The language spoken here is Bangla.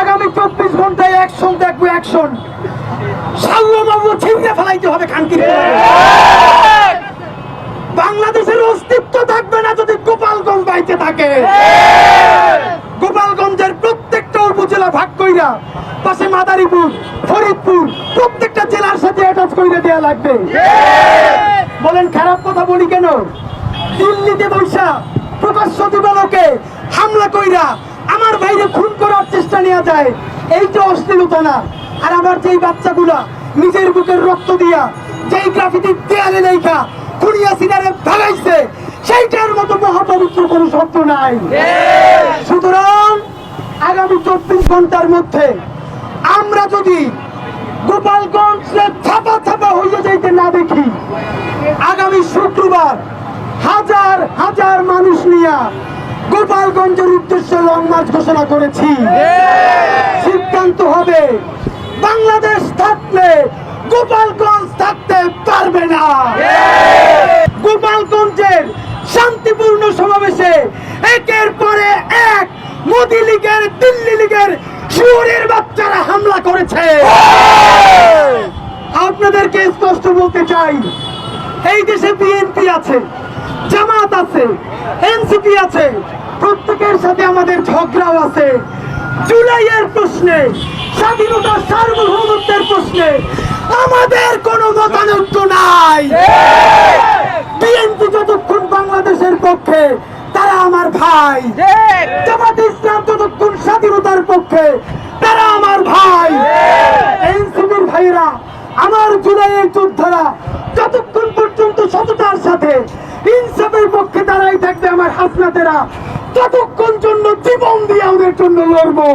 আগামী 24 ঘন্টায় অ্যাকশন দেখবো, অ্যাকশন। সাল্লাল্লাহু ছিঁড়ে ফেলাইতে হবে খানকির। বাংলাদেশের অস্তিত্ব থাকবে না যদি গোপালগঞ্জ বাইতে থাকে। গোপালগঞ্জের প্রত্যেকটা উপজেলা ভাগ কইরা পাশে মাদারীপুর, ফরিদপুর প্রত্যেকটা জেলার সাথে অ্যাটাচ কইরা দেয়া লাগবে। বলেন খারাপ কথা বলি কেন? দিল্লিতে বৈশা প্রকাশ্য দিবালোকে হামলা কইরা আমার ভাইরে খুন করার চেষ্টা নেওয়া যায়, এইটা অশ্লীলতা না? আর আমার যেই বাচ্চাগুলা নিজের বুকের রক্ত দিয়া যেই গ্রাফিতি দেয়ালে লেখা খুনিয়া সিনারে ভাগাইছে, সেইটার মতো মহাপবিত্র কোনো শব্দ নাই। সুতরাং আগামী 24 ঘন্টার মধ্যে আমরা যদি গোপালগঞ্জে ছাপা ছাপা হইয়া যাইতে না দেখি, আগামী শুক্রবার হাজার হাজার মানুষ নিয়ে গোপালগঞ্জের উদ্দেশ্যে লং মার্চ ঘোষণা করেছি। সিদ্ধান্ত হবে বাংলাদেশ থাকলে গোপালগঞ্জ থাকতে পারবে না। গোপালগঞ্জের শান্তিপূর্ণ সমাবেশে একের পরে এক মোদি লীগের, দিল্লি লীগের শুয়োরের বাচ্চারা হামলা করেছে। আপনাদেরকে স্পষ্ট বলতে চাই, এই দেশে বিএনপি আছে, জামাত আছে, এনসিপি আছে, প্রত্যেকের সাথে আমাদের ঝগড়াও আছে। জুলাইয়ের প্রশ্নে, স্বাধীনতা সার্বভৌমত্বের প্রশ্নে আমাদের কোনো মতানৈক্য নাই। বিএনপি যতক্ষণ বাংলাদেশের পক্ষে তারা আমার ভাই, জামাত ইসলাম যতক্ষণ স্বাধীনতার পক্ষে তারা আমার ভাই, এনসিপির ভাইরা, আমার জুলাইয়ের যোদ্ধারা যতক্ষণ পর্যন্ত সততার সাথে ইনসাফের পক্ষে দাঁড়াই থাকবে, আমার হাসনাতেরা ততক্ষণ জন্য জীবন দিয়ে ওদের জন্য লড়বো।